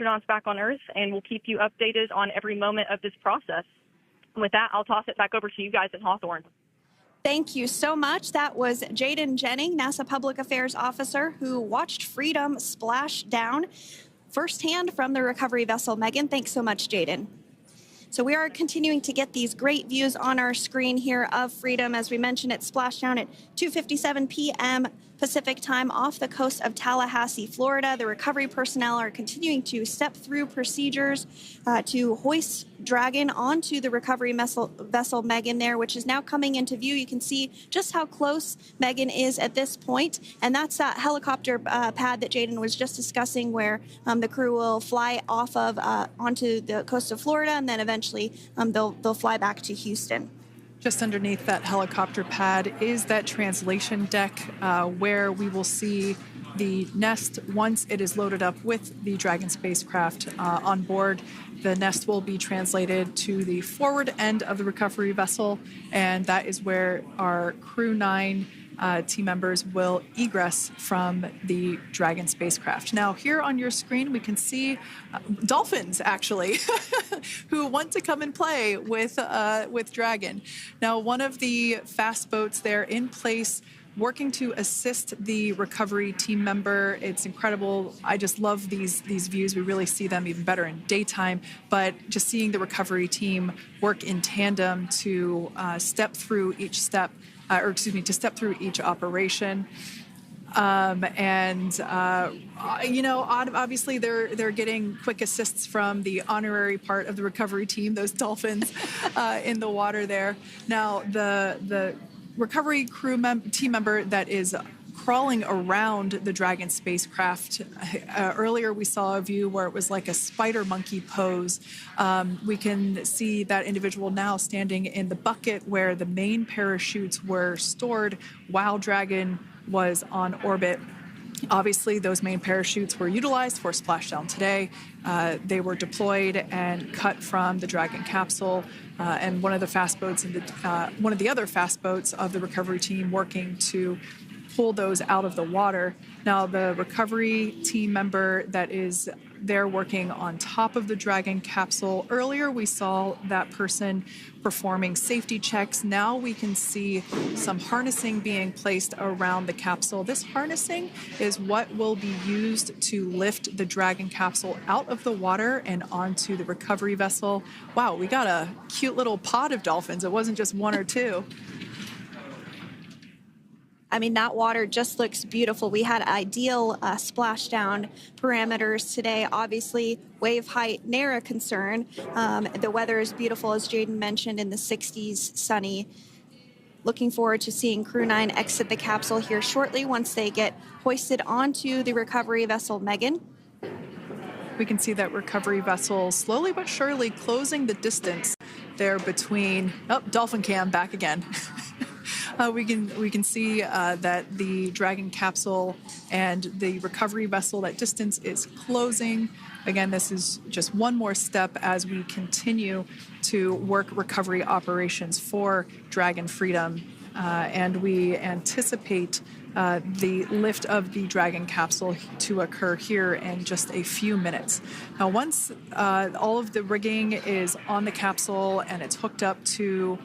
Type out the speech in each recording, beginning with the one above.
astronauts back on Earth, and we'll keep you updated on every moment of this process. With that, I'll toss it back over to you guys in Hawthorne. Thank you so much. That was Jaden Jennings, NASA Public Affairs Officer, who watched Freedom splash down firsthand from the recovery vessel Megan. Thanks so much, Jaden. So we are continuing to get these great views on our screen here of Freedom. As we mentioned, it splashed down at 2:57 p.m. Pacific time off the coast of Tallahassee, Florida. The recovery personnel are continuing to step through procedures to hoist Dragon onto the recovery vessel Megan there, which is now coming into view. You can see just how close Megan is at this point. And that's that helicopter pad that Jaden was just discussing, where the crew will fly off of onto the coast of Florida, and then eventually they'll fly back to Houston. Just underneath that helicopter pad is that translation deck where we will see the nest once it is loaded up with the Dragon spacecraft on board. The nest will be translated to the forward end of the recovery vessel, and that is where our Crew-9 team members will egress from the Dragon spacecraft. Now, here on your screen, we can see dolphins, actually, who want to come and play with Dragon. Now, one of the fast boats there in place, working to assist the recovery team member. It's incredible. I just love these views. We really see them even better in daytime, but just seeing the recovery team work in tandem to step through each step, to step through each operation. Obviously they're getting quick assists from the honorary part of the recovery team, those dolphins in the water there. Now, the recovery team member that is crawling around the Dragon spacecraft. Earlier, we saw a view where it was like a spider monkey pose. We can see that individual now standing in the bucket where the main parachutes were stored while Dragon was on orbit. Obviously, those main parachutes were utilized for Splashdown today. They were deployed and cut from the Dragon capsule, and one of the other fast boats of the recovery team working to pull those out of the water. Now, the recovery team member that is there working on top of the Dragon capsule. Earlier, we saw that person performing safety checks. Now we can see some harnessing being placed around the capsule. This harnessing is what will be used to lift the Dragon capsule out of the water and onto the recovery vessel. Wow, we got a cute little pod of dolphins. It wasn't just one or two. I mean, that water just looks beautiful. We had ideal splashdown parameters today. Obviously, wave height, ne'er a concern. The weather is beautiful, as Jaden mentioned, in the 60s, sunny. Looking forward to seeing Crew-9 exit the capsule here shortly once they get hoisted onto the recovery vessel Megan. We can see that recovery vessel slowly but surely closing the distance there between... Oh, dolphin cam back again. We can see that the Dragon capsule and the recovery vessel, that distance is closing. Again, this is just one more step as we continue to work recovery operations for Dragon Freedom. And we anticipate the lift of the Dragon capsule to occur here in just a few minutes. Now, once all of the rigging is on the capsule and it's hooked up to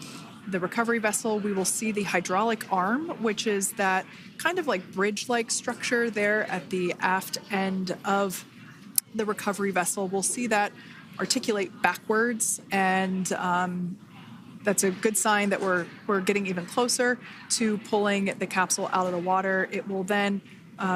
the recovery vessel, we will see the hydraulic arm, which is that kind of like bridge-like structure there at the aft end of the recovery vessel. We'll see that articulate backwards, and that's a good sign that we're getting even closer to pulling the capsule out of the water. It will then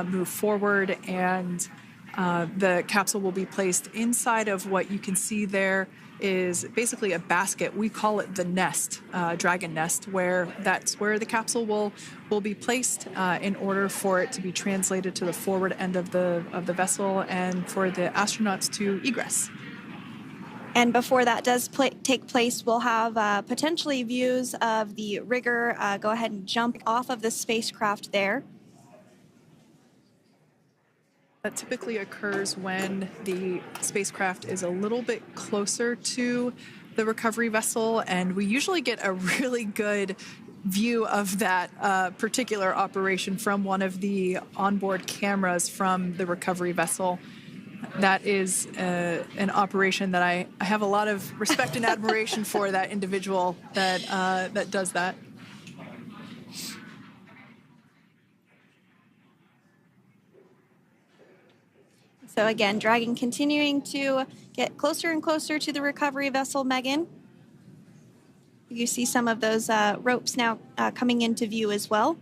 move forward, and the capsule will be placed inside of what you can see there is basically a basket. We call it the nest, Dragon nest, where that's where the capsule will be placed in order for it to be translated to the forward end of the vessel and for the astronauts to egress. And before that does take place, we'll have potentially views of the rigger go ahead and jump off of the spacecraft there. That typically occurs when the spacecraft is a little bit closer to the recovery vessel, and we usually get a really good view of that particular operation from one of the onboard cameras from the recovery vessel. That is an operation that I have a lot of respect and admiration for, that individual that does that. So again, Dragon continuing to get closer and closer to the recovery vessel, Megan. You see some of those ropes now coming into view as well.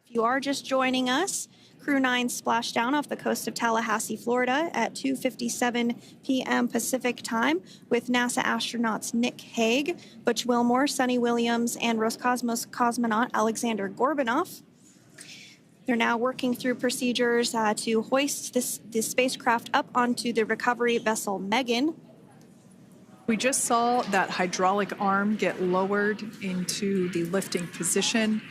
If you are just joining us, Crew-9 Splashdown off the coast of Tallahassee, Florida at 2:57 p.m. Pacific time with NASA astronauts Nick Hague, Butch Wilmore, Sonny Williams, and Roscosmos cosmonaut Alexander Gorbanov. They're now working through procedures to hoist this spacecraft up onto the recovery vessel Megan. We just saw that hydraulic arm get lowered into the lifting position.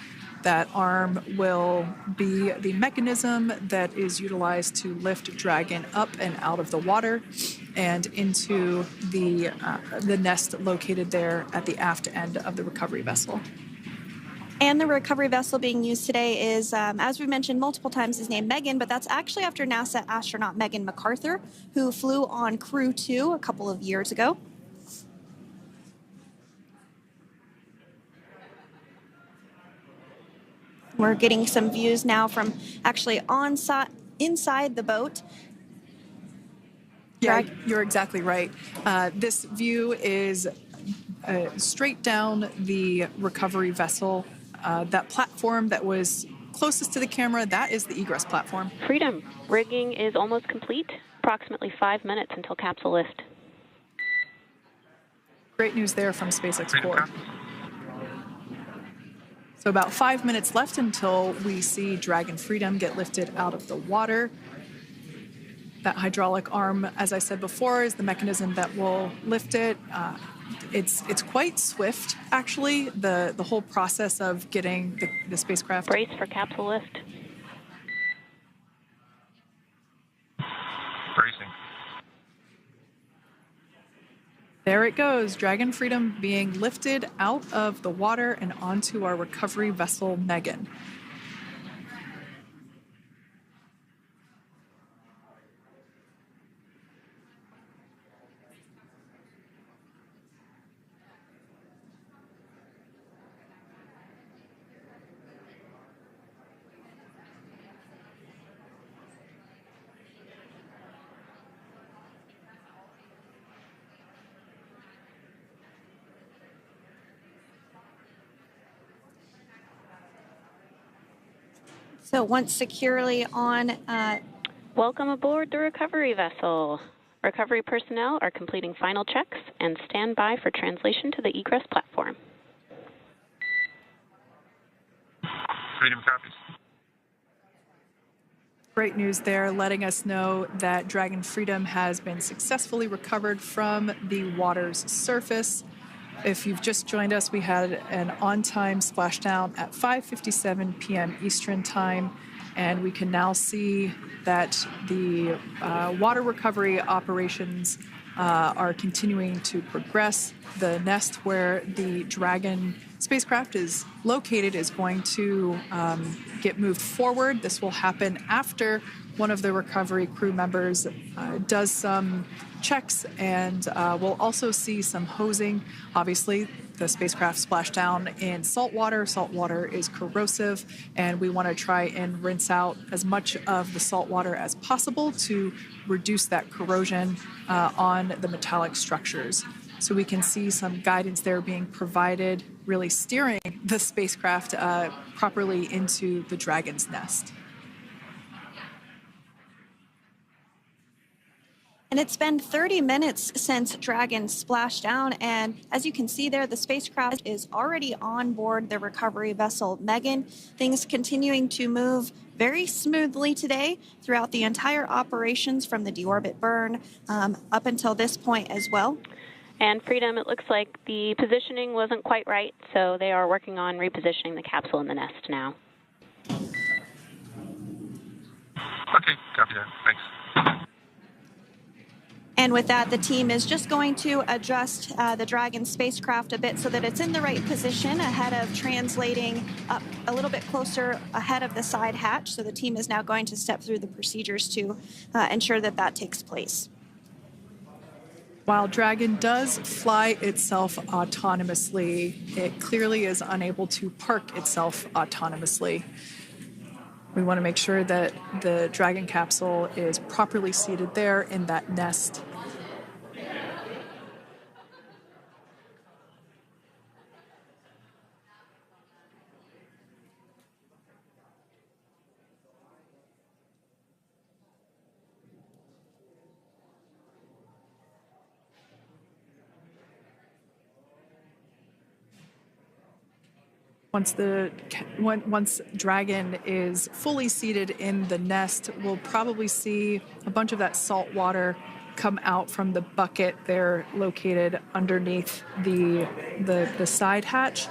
That arm will be the mechanism that is utilized to lift Dragon up and out of the water and into the nest located there at the aft end of the recovery vessel. And the recovery vessel being used today is, as we mentioned multiple times, is named Megan, but that's actually after NASA astronaut Megan McArthur, who flew on Crew-2 a couple of years ago. We're getting some views now from actually inside the boat. Yeah, you're exactly right. This view is straight down the recovery vessel. That platform that was closest to the camera, that is the egress platform. Freedom. Rigging is almost complete. Approximately 5 minutes until capsule lift. Great news there from SpaceX Crew. So about 5 minutes left until we see Dragon Freedom get lifted out of the water. That hydraulic arm, as I said before, is the mechanism that will lift it. It's quite swift, actually, the whole process of getting the spacecraft. Brace for capsule lift. Bracing. There it goes, Dragon Freedom being lifted out of the water and onto our recovery vessel, Megan. So once securely on... Welcome aboard the recovery vessel. Recovery personnel are completing final checks and stand by for translation to the egress platform. Freedom copies. Great news there, letting us know that Dragon Freedom has been successfully recovered from the water's surface. If you've just joined us, we had an on-time splashdown at 5:57 p.m. Eastern Time, and we can now see that the water recovery operations are continuing to progress. The nest where the Dragon spacecraft is located is going to get moved forward. This will happen after one of the recovery crew members does some checks, and we'll also see some hosing. Obviously, the spacecraft splashed down in salt water. Salt water is corrosive, and we want to try and rinse out as much of the salt water as possible to reduce that corrosion on the metallic structures. So we can see some guidance there being provided, really steering the spacecraft properly into the Dragon's nest. And it's been 30 minutes since Dragon splashed down, and as you can see there, the spacecraft is already on board the recovery vessel Megan. Things continuing to move very smoothly today throughout the entire operations from the deorbit burn up until this point as well. And Freedom, it looks like the positioning wasn't quite right, so they are working on repositioning the capsule in the nest now. Okay, copy that. Thanks. And with that, the team is just going to adjust the Dragon spacecraft a bit so that it's in the right position ahead of translating up a little bit closer ahead of the side hatch. So the team is now going to step through the procedures to ensure that that takes place. While Dragon does fly itself autonomously, it clearly is unable to park itself autonomously. We want to make sure that the Dragon capsule is properly seated there in that nest. Once Dragon is fully seated in the nest, we'll probably see a bunch of that salt water come out from the bucket there located underneath the side hatch.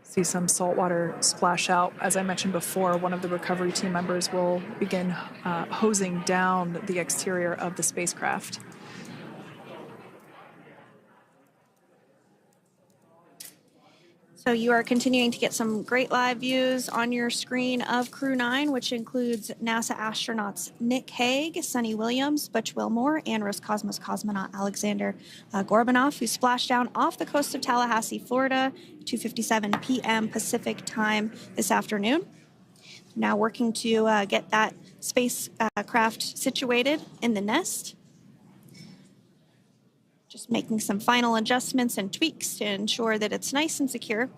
See some salt water splash out. As I mentioned before, one of the recovery team members will begin hosing down the exterior of the spacecraft. So you are continuing to get some great live views on your screen of Crew-9, which includes NASA astronauts Nick Hague, Sunny Williams, Butch Wilmore, and Roscosmos cosmonaut Alexander Gorbanov, who splashed down off the coast of Tallahassee, Florida, 2:57 p.m. Pacific time this afternoon. Now working to get that spacecraft situated in the nest. Just making some final adjustments and tweaks to ensure that it's nice and secure.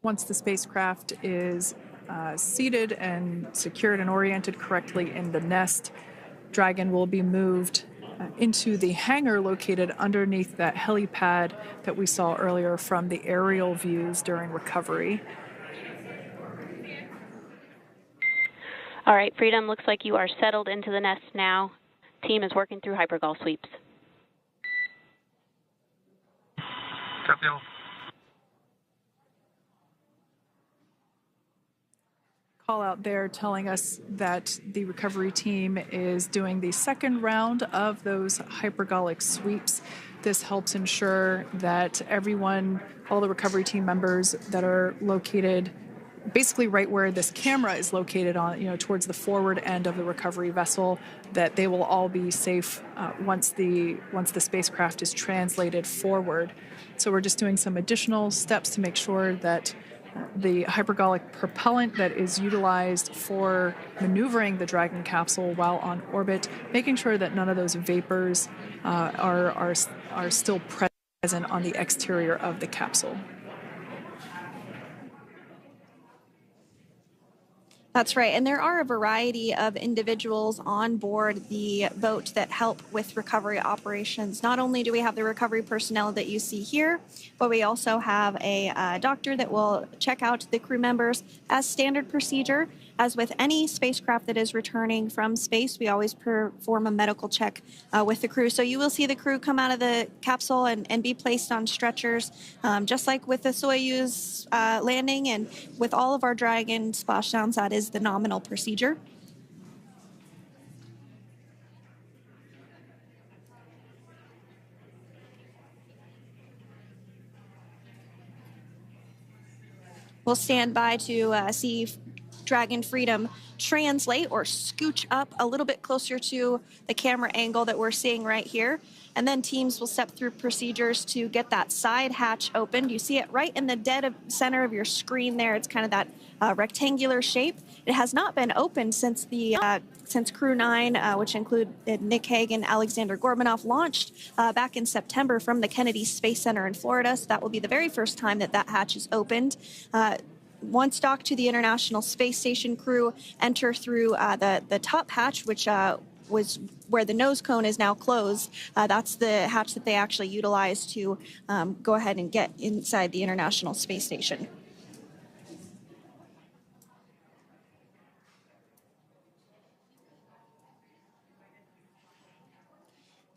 Once the spacecraft is seated and secured and oriented correctly in the nest, Dragon will be moved into the hangar located underneath that helipad that we saw earlier from the aerial views during recovery. All right, Freedom, looks like you are settled into the nest now. Team is working through hypergol sweeps. Copy all. Call out there telling us that the recovery team is doing the second round of those hypergolic sweeps. This helps ensure that everyone, all the recovery team members that are located basically right where this camera is located on, towards the forward end of the recovery vessel, that they will all be safe once the spacecraft is translated forward. So we're just doing some additional steps to make sure that the hypergolic propellant that is utilized for maneuvering the Dragon capsule while on orbit, making sure that none of those vapors are still present on the exterior of the capsule. That's right. And there are a variety of individuals on board the boat that help with recovery operations. Not only do we have the recovery personnel that you see here, but we also have a doctor that will check out the crew members as standard procedure. As with any spacecraft that is returning from space, we always perform a medical check with the crew. So you will see the crew come out of the capsule and be placed on stretchers, just like with the Soyuz landing and with all of our Dragon splashdowns. That is the nominal procedure. We'll stand by to see Dragon Freedom translate or scooch up a little bit closer to the camera angle that we're seeing right here. And then teams will step through procedures to get that side hatch opened. You see it right in the dead center of your screen there. It's kind of that rectangular shape. It has not been opened since Crew-9, which include Nick Hague and Alexander Gorbanov, launched back in September from the Kennedy Space Center in Florida. So that will be the very first time that hatch is opened. Once docked to the International Space Station, crew enter through the top hatch, which was where the nose cone is now closed. That's the hatch that they actually utilize to go ahead and get inside the International Space Station.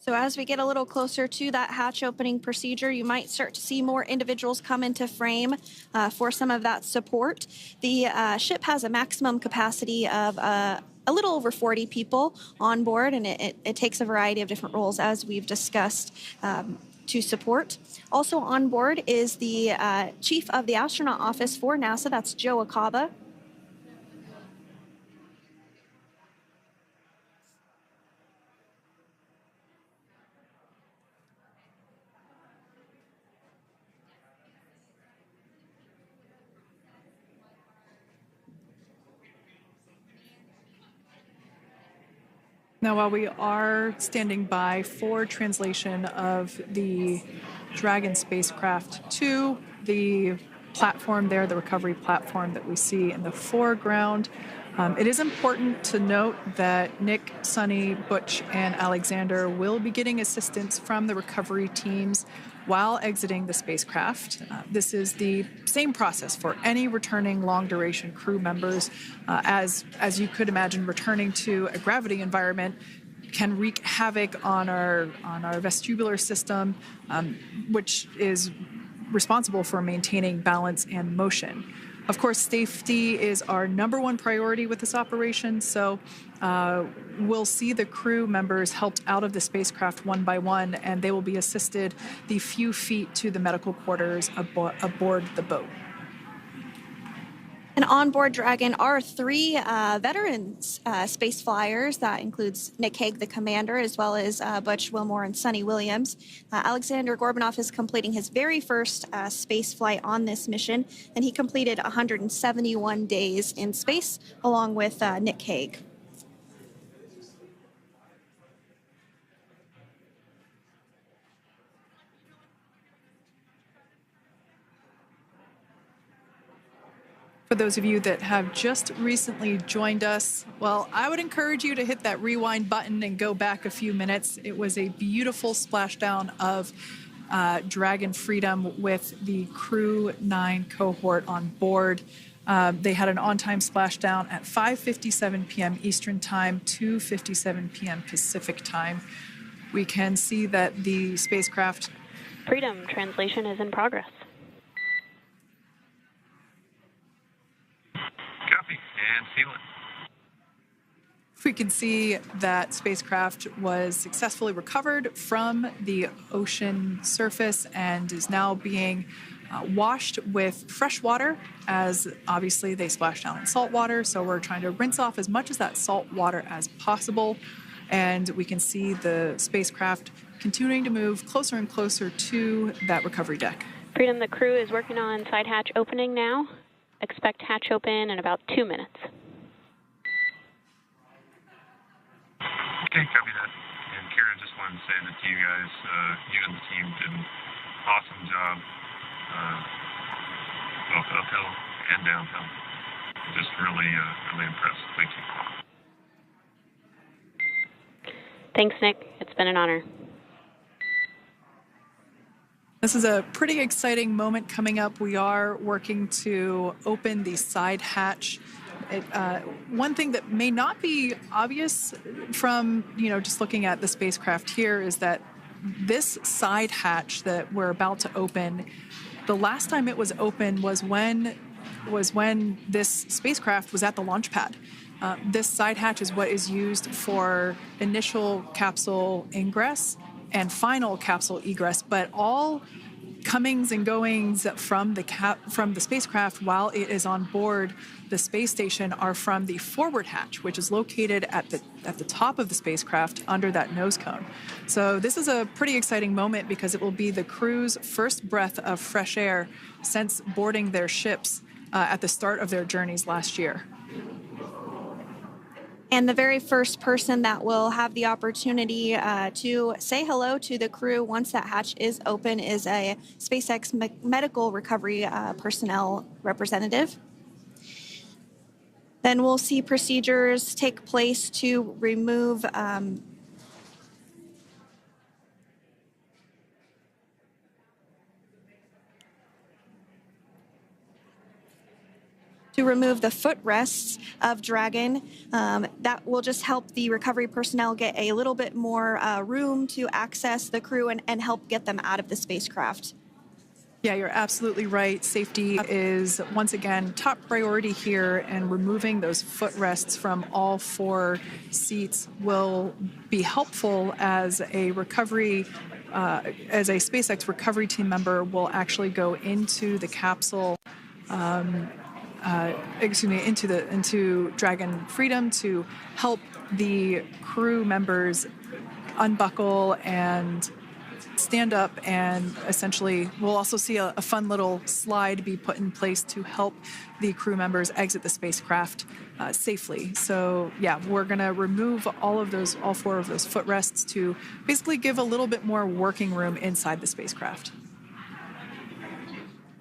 So as we get a little closer to that hatch opening procedure, you might start to see more individuals come into frame for some of that support. The ship has a maximum capacity of a little over 40 people on board, and it takes a variety of different roles, as we've discussed, to support. Also on board is the chief of the astronaut office for NASA, that's Joe Acaba. Now, while we are standing by for translation of the Dragon spacecraft to the platform there, the recovery platform that we see in the foreground, it is important to note that Nick, Sunny, Butch, and Alexander will be getting assistance from the recovery teams while exiting the spacecraft. This is the same process for any returning long-duration crew members. As you could imagine, returning to a gravity environment can wreak havoc on our vestibular system, which is responsible for maintaining balance and motion. Of course, safety is our number one priority with this operation, so we'll see the crew members helped out of the spacecraft one by one, and they will be assisted the few feet to the medical quarters aboard the boat. And on board Dragon are three veterans space flyers. That includes Nick Hague, the commander, as well as Butch Wilmore and Sonny Williams. Alexander Gorbunov is completing his very first space flight on this mission, and he completed 171 days in space along with Nick Hague. For those of you that have just recently joined us, well, I would encourage you to hit that rewind button and go back a few minutes. It was a beautiful splashdown of Dragon Freedom with the Crew-9 cohort on board. They had an on-time splashdown at 5:57 p.m. Eastern Time, 2:57 p.m. Pacific Time. We can see that the spacecraft... Freedom translation is in progress. Copy, and seal it. We can see that spacecraft was successfully recovered from the ocean surface and is now being washed with fresh water, as obviously they splashed down in salt water. So we're trying to rinse off as much of that salt water as possible. And we can see the spacecraft continuing to move closer and closer to that recovery deck. Freedom, the crew is working on side hatch opening now. Expect hatch open in about 2 minutes. Okay, copy that. And Kira, just wanted to say that you guys, you and the team did an awesome job, both uphill and downhill. Just really, really impressed. Thank you. Thanks, Nick. It's been an honor. This is a pretty exciting moment coming up. We are working to open the side hatch. One thing that may not be obvious from, just looking at the spacecraft here is that this side hatch that we're about to open, the last time it was open was when this spacecraft was at the launch pad. This side hatch is what is used for initial capsule ingress and final capsule egress, but all comings and goings from the spacecraft while it is on board the space station are from the forward hatch, which is located at the top of the spacecraft under that nose cone. So this is a pretty exciting moment because it will be the crew's first breath of fresh air since boarding their ships at the start of their journeys last year. And the very first person that will have the opportunity to say hello to the crew once that hatch is open is a SpaceX medical recovery personnel representative. Then we'll see procedures take place to remove to remove the footrests of Dragon. That will just help the recovery personnel get a little bit more room to access the crew and help get them out of the spacecraft. Yeah, you're absolutely right. Safety is, once again, top priority here, and removing those footrests from all 4 seats will be helpful as a recovery, as a SpaceX recovery team member will actually go into the capsule, into Dragon Freedom to help the crew members unbuckle and stand up, and essentially we'll also see a fun little slide be put in place to help the crew members exit the spacecraft safely. So yeah, we're going to remove all 4 of those footrests to basically give a little bit more working room inside the spacecraft.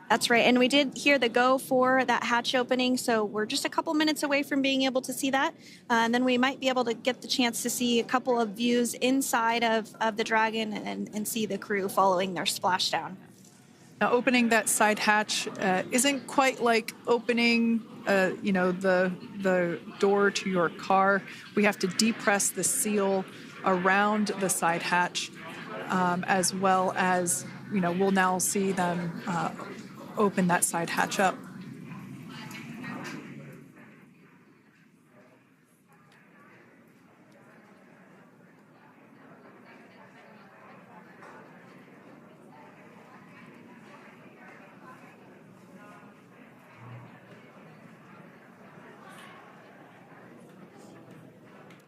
That's right. And we did hear the go for that hatch opening, so we're just a couple minutes away from being able to see that. And then we might be able to get the chance to see a couple of views inside of the Dragon and see the crew following their splashdown. Now, opening that side hatch isn't quite like opening, the door to your car. We have to depress the seal around the side hatch, as well as, we'll now see them open that side hatch up.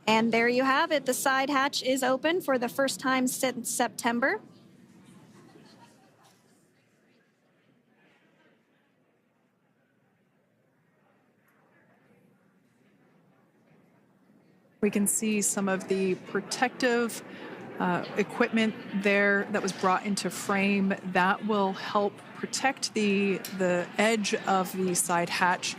And there you have it. The side hatch is open for the first time since September. We can see some of the protective equipment there that was brought into frame that will help protect the edge of the side hatch,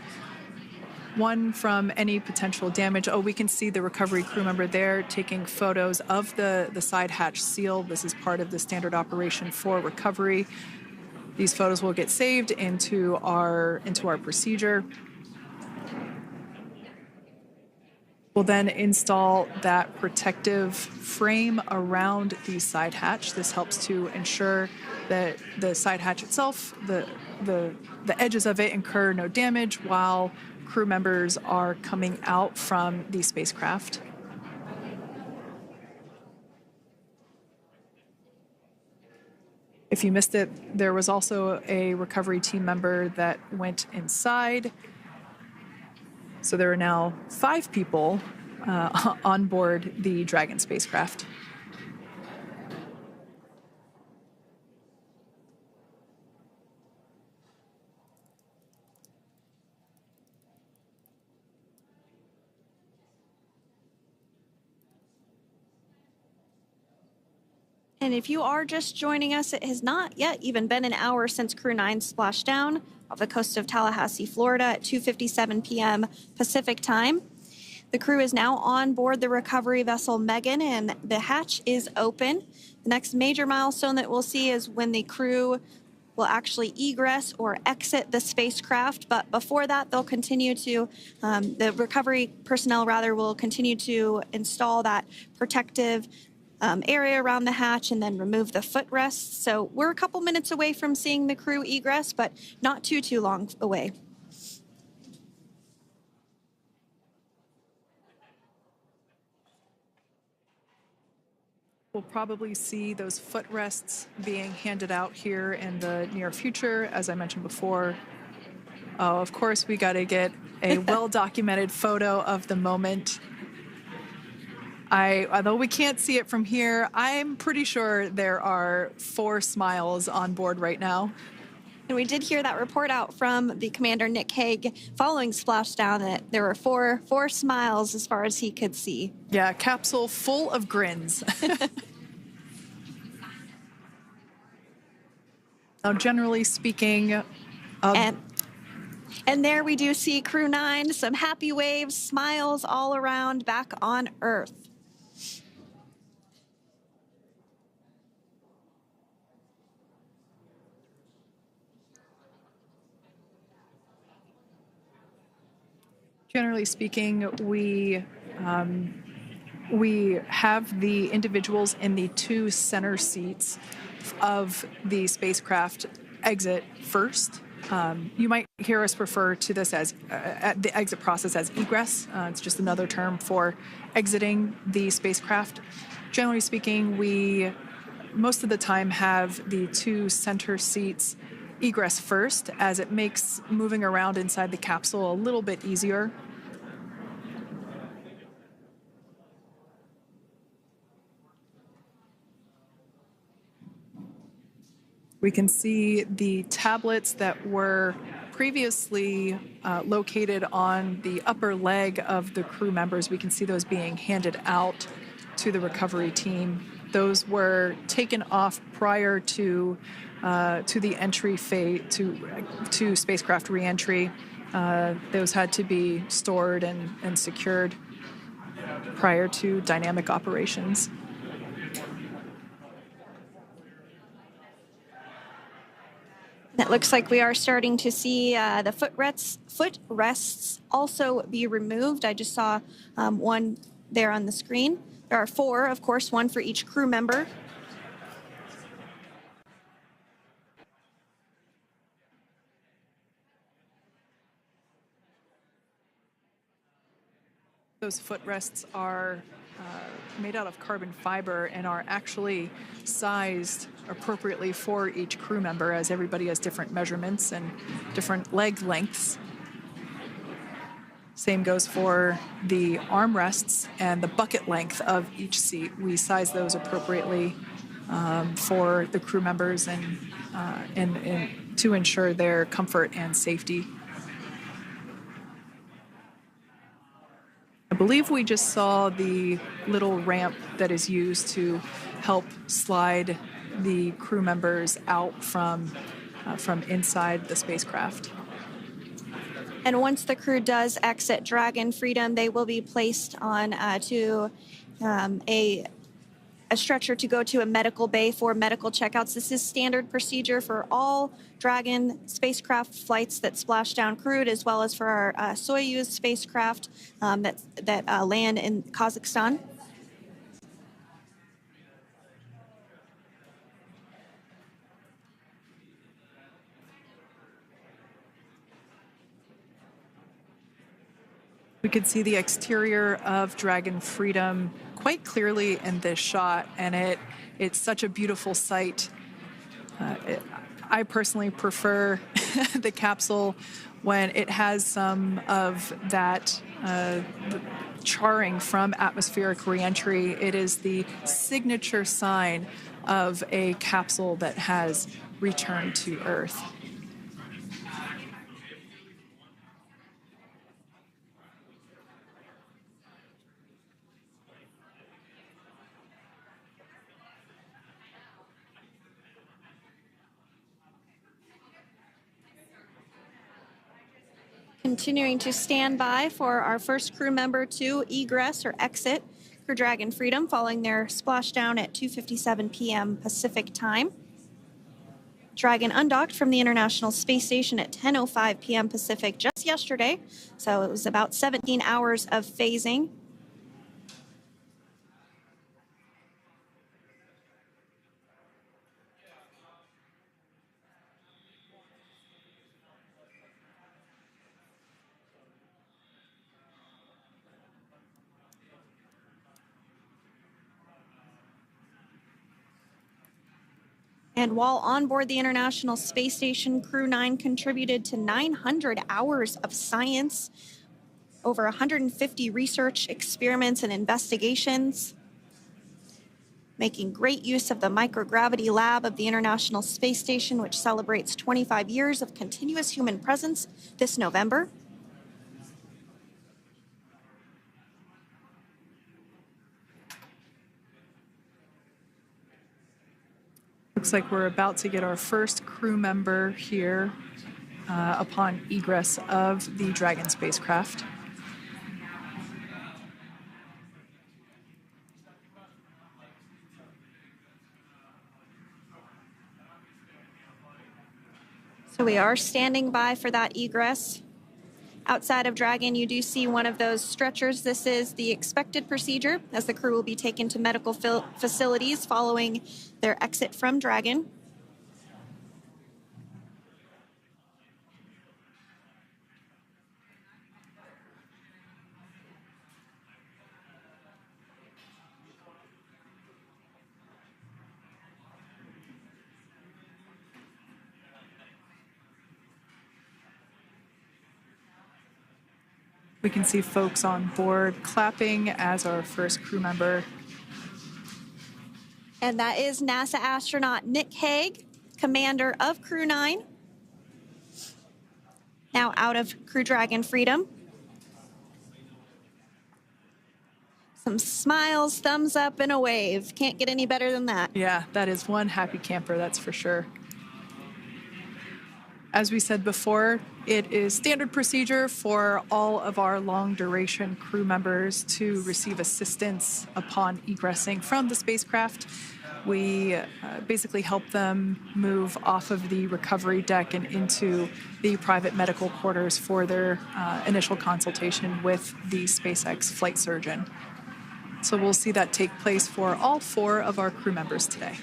one, from any potential damage. Oh, we can see the recovery crew member there taking photos of the side hatch seal. This is part of the standard operation for recovery. These photos will get saved into our procedure. We'll then install that protective frame around the side hatch. This helps to ensure that the side hatch itself, the edges of it, incur no damage while crew members are coming out from the spacecraft. If you missed it, there was also a recovery team member that went inside. So there are now 5 people on board the Dragon spacecraft. And if you are just joining us, it has not yet even been an hour since Crew-9 splashed down off the coast of Tallahassee, Florida at 2:57 p.m. Pacific time. The crew is now on board the recovery vessel Megan, and the hatch is open. The next major milestone that we'll see is when the crew will actually egress or exit the spacecraft. But before that, they'll continue to, the recovery personnel rather, will continue to install that protective area around the hatch and then remove the footrests. So we're a couple minutes away from seeing the crew egress, but not too long away. We'll probably see those footrests being handed out here in the near future, as I mentioned before. Oh, of course, we got to get a well-documented photo of the moment. Although we can't see it from here, I'm pretty sure there are 4 smiles on board right now. And we did hear that report out from the commander, Nick Hague, following Splashdown, that there were four smiles as far as he could see. Yeah, capsule full of grins. Now, generally speaking... And there we do see Crew-9, some happy waves, smiles all around back on Earth. Generally speaking, we have the individuals in the two center seats of the spacecraft exit first. You might hear us refer to this as the exit process as egress. It's just another term for exiting the spacecraft. Generally speaking, we most of the time have the two center seats egress first, as it makes moving around inside the capsule a little bit easier. We can see the tablets that were previously located on the upper leg of the crew members. We can see those being handed out to the recovery team. Those were taken off prior to the entry phase, to spacecraft reentry. Those had to be stored and secured prior to dynamic operations. It looks like we are starting to see the footrests also be removed. I just saw one there on the screen. There are four, of course, one for each crew member. Those footrests are made out of carbon fiber and are actually sized appropriately for each crew member, as everybody has different measurements and different leg lengths. Same goes for the armrests and the bucket length of each seat. We size those appropriately for the crew members and to ensure their comfort and safety. I believe we just saw the little ramp that is used to help slide the crew members out from inside the spacecraft. And once the crew does exit Dragon Freedom, they will be placed on to a stretcher to go to a medical bay for medical checkouts. This is standard procedure for all Dragon spacecraft flights that Splashdown crewed, as well as for our Soyuz spacecraft that land in Kazakhstan. We could see the exterior of Dragon Freedom quite clearly in this shot, and it's such a beautiful sight. I personally prefer the capsule when it has some of that charring from atmospheric reentry. It is the signature sign of a capsule that has returned to Earth. Continuing to stand by for our first crew member to egress or exit for Dragon Freedom following their splashdown at 2:57 p.m. Pacific time. Dragon undocked from the International Space Station at 10:05 p.m. Pacific just yesterday, so it was about 17 hours of phasing. And while on board the International Space Station, Crew-9 contributed to 900 hours of science, over 150 research experiments and investigations, making great use of the microgravity lab of the International Space Station, which celebrates 25 years of continuous human presence this November. Looks like we're about to get our first crew member here upon egress of the Dragon spacecraft. So we are standing by for that egress. Outside of Dragon, you do see one of those stretchers. This is the expected procedure as the crew will be taken to medical facilities following their exit from Dragon. We can see folks on board clapping as our first crew member. And that is NASA astronaut Nick Hague, commander of Crew-9, now out of Crew Dragon Freedom. Some smiles, thumbs up, and a wave. Can't get any better than that. Yeah, that is one happy camper, that's for sure. As we said before, it is standard procedure for all of our long-duration crew members to receive assistance upon egressing from the spacecraft. We basically help them move off of the recovery deck and into the private medical quarters for their initial consultation with the SpaceX flight surgeon. So we'll see that take place for all 4 of our crew members today.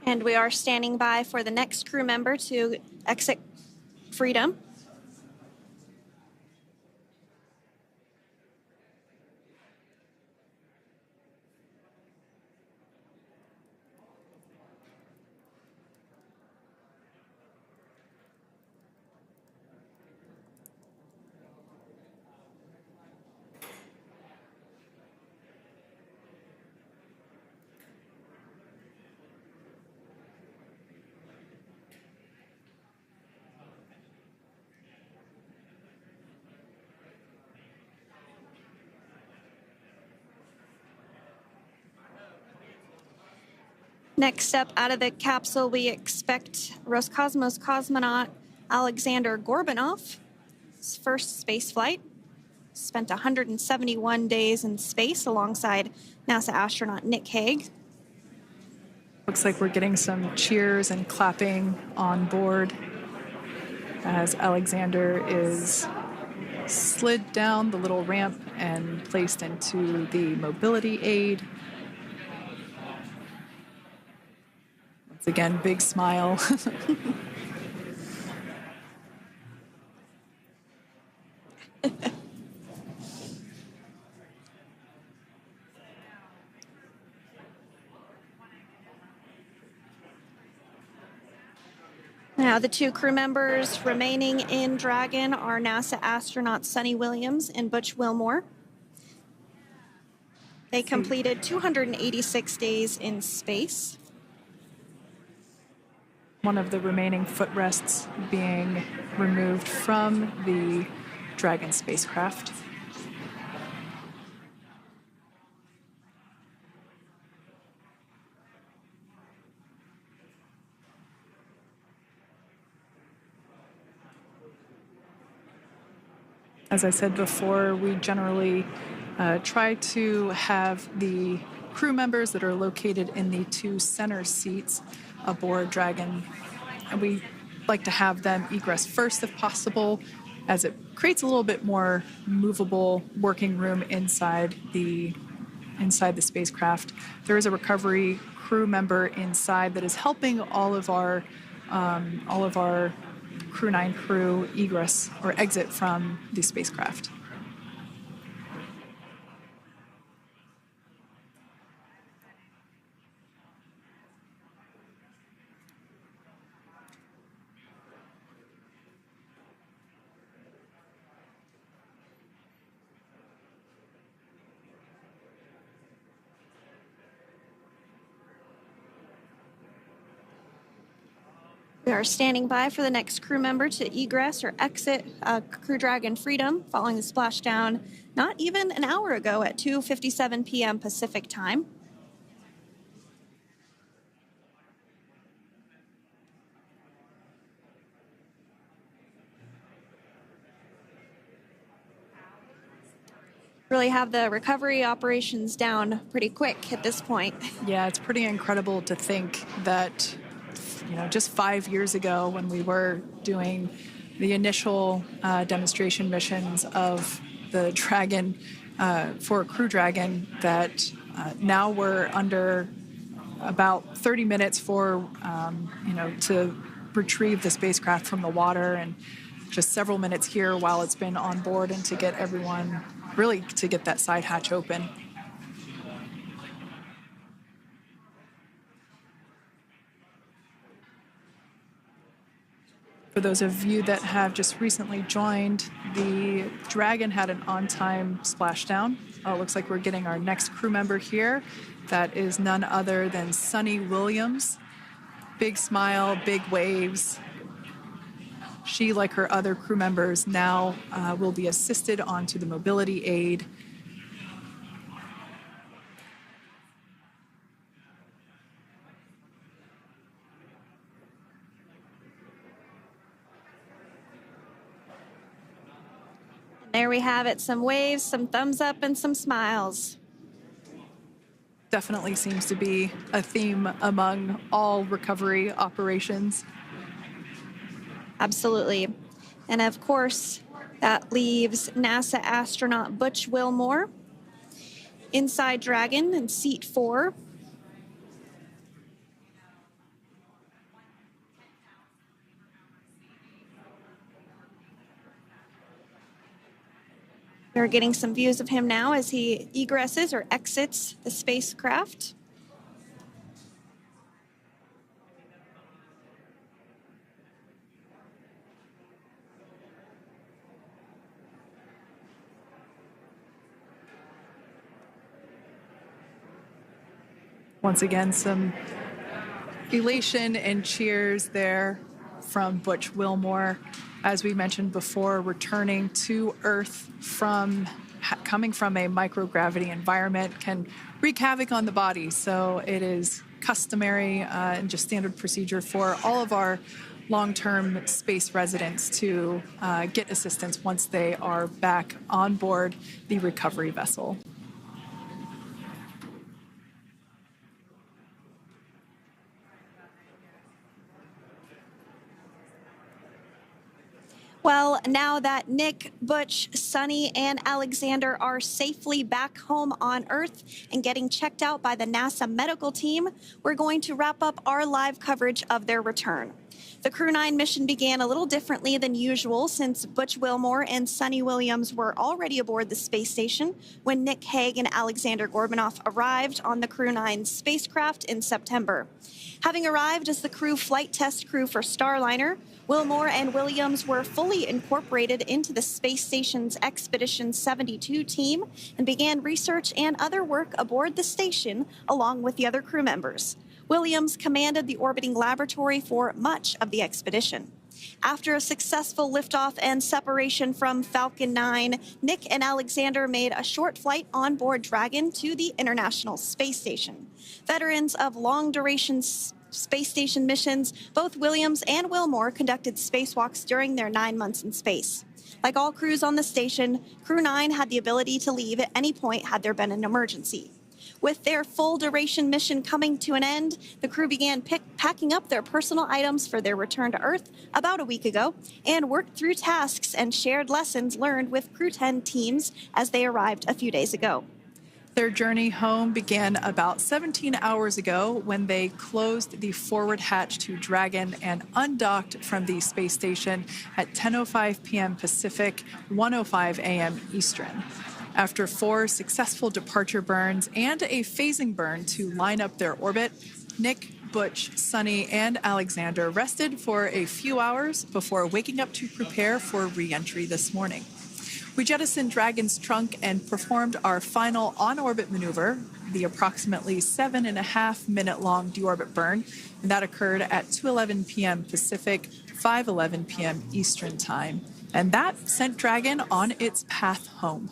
And we are standing by for the next crew member to exit Freedom. Next up, out of the capsule, we expect Roscosmos cosmonaut Alexander Gorbanov. His first space flight. Spent 171 days in space alongside NASA astronaut Nick Hague. Looks like we're getting some cheers and clapping on board as Alexander is slid down the little ramp and placed into the mobility aid. Once again, big smile. Now, the 2 crew members remaining in Dragon are NASA astronauts Sunny Williams and Butch Wilmore. They completed 286 days in space. One of the remaining footrests being removed from the Dragon spacecraft. As I said before, we generally try to have the crew members that are located in the 2 center seats aboard Dragon, and we like to have them egress first if possible, as it creates a little bit more movable working room inside the spacecraft. There is a recovery crew member inside that is helping all of our Crew-9 crew egress or exit from the spacecraft. We are standing by for the next crew member to egress or exit Crew Dragon Freedom following the splashdown not even an hour ago at 2:57 p.m. Pacific time. Really have the recovery operations down pretty quick at this point. Yeah, it's pretty incredible to think that, just 5 years ago when we were doing the initial demonstration missions of the Dragon for Crew Dragon, that now we're under about 30 minutes for, to retrieve the spacecraft from the water, and just several minutes here while it's been on board and to get everyone, really to get that side hatch open. For those of you that have just recently joined, the Dragon had an on-time splashdown. It looks like we're getting our next crew member here. That is none other than Sunny Williams. Big smile, big waves. She, like her other crew members, now will be assisted onto the mobility aid. There we have it, some waves, some thumbs up, and some smiles. Definitely seems to be a theme among all recovery operations. Absolutely. And of course, that leaves NASA astronaut Butch Wilmore inside Dragon in seat 4. We're getting some views of him now as he egresses or exits the spacecraft. Once again, some elation and cheers there from Butch Wilmore. As we mentioned before, returning to Earth coming from a microgravity environment can wreak havoc on the body. So it is customary and just standard procedure for all of our long-term space residents to get assistance once they are back on board the recovery vessel. Well, now that Nick, Butch, Sunny, and Alexander are safely back home on Earth and getting checked out by the NASA medical team, we're going to wrap up our live coverage of their return. The Crew-9 mission began a little differently than usual since Butch Wilmore and Sunny Williams were already aboard the space station when Nick Hague and Alexander Gorbanoff arrived on the Crew-9 spacecraft in September. Having arrived as the crew flight test crew for Starliner, Wilmore and Williams were fully incorporated into the space station's Expedition 72 team and began research and other work aboard the station along with the other crew members. Williams commanded the orbiting laboratory for much of the expedition. After a successful liftoff and separation from Falcon 9, Nick and Alexander made a short flight on board Dragon to the International Space Station. Veterans of long-duration space station missions, both Williams and Wilmore conducted spacewalks during their 9 months in space. Like all crews on the station, Crew-9 had the ability to leave at any point had there been an emergency. With their full-duration mission coming to an end, the crew began packing up their personal items for their return to Earth about a week ago and worked through tasks and shared lessons learned with Crew-10 teams as they arrived a few days ago. Their journey home began about 17 hours ago when they closed the forward hatch to Dragon and undocked from the space station at 10:05 p.m. Pacific, 1:05 a.m. Eastern. After 4 successful departure burns and a phasing burn to line up their orbit, Nick, Butch, Sunny, and Alexander rested for a few hours before waking up to prepare for re-entry this morning. We jettisoned Dragon's trunk and performed our final on-orbit maneuver, the approximately 7.5-minute-long deorbit burn, and that occurred at 2:11 p.m. Pacific, 5:11 p.m. Eastern Time. And that sent Dragon on its path home.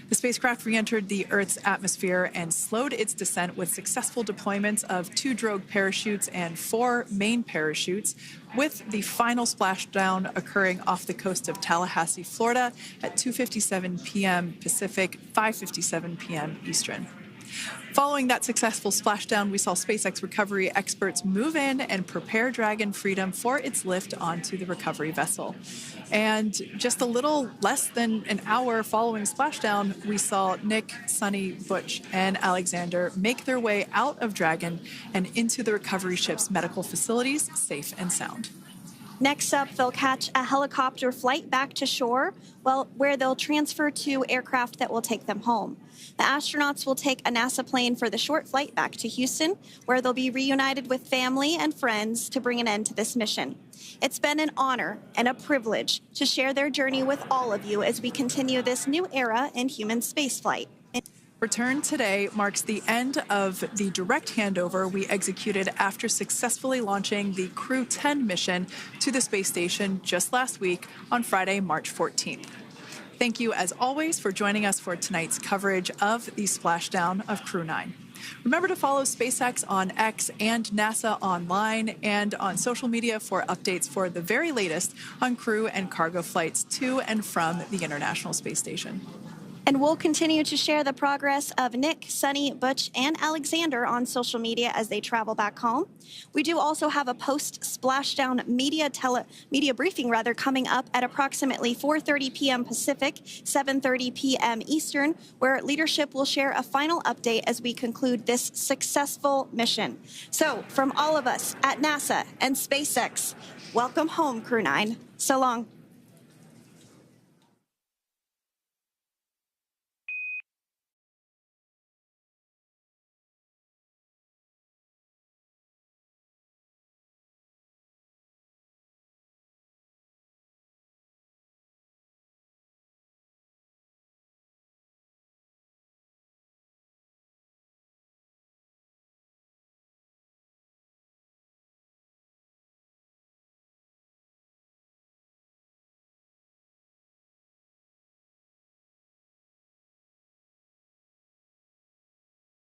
The spacecraft re-entered the Earth's atmosphere and slowed its descent with successful deployments of 2 drogue parachutes and 4 main parachutes, with the final splashdown occurring off the coast of Tallahassee, Florida at 2:57 p.m. Pacific, 5:57 p.m. Eastern. Following that successful splashdown, we saw SpaceX recovery experts move in and prepare Dragon Freedom for its lift onto the recovery vessel. And just a little less than an hour following splashdown, we saw Nick, Sunny, Butch, and Alexander make their way out of Dragon and into the recovery ship's medical facilities, safe and sound. Next up, they'll catch a helicopter flight back to shore, where they'll transfer to aircraft that will take them home. The astronauts will take a NASA plane for the short flight back to Houston, where they'll be reunited with family and friends to bring an end to this mission. It's been an honor and a privilege to share their journey with all of you as we continue this new era in human spaceflight. Return today marks the end of the direct handover we executed after successfully launching the Crew-9 mission to the space station just last week on Friday, March 14th. Thank you, as always, for joining us for tonight's coverage of the splashdown of Crew-9. Remember to follow SpaceX on X and NASA online and on social media for updates for the very latest on crew and cargo flights to and from the International Space Station. And we'll continue to share the progress of Nick, Sunny, Butch, and Alexander on social media as they travel back home. We do also have a post-splashdown media briefing coming up at approximately 4:30 p.m. Pacific, 7:30 p.m. Eastern, where leadership will share a final update as we conclude this successful mission. So from all of us at NASA and SpaceX, welcome home, Crew-9. So long.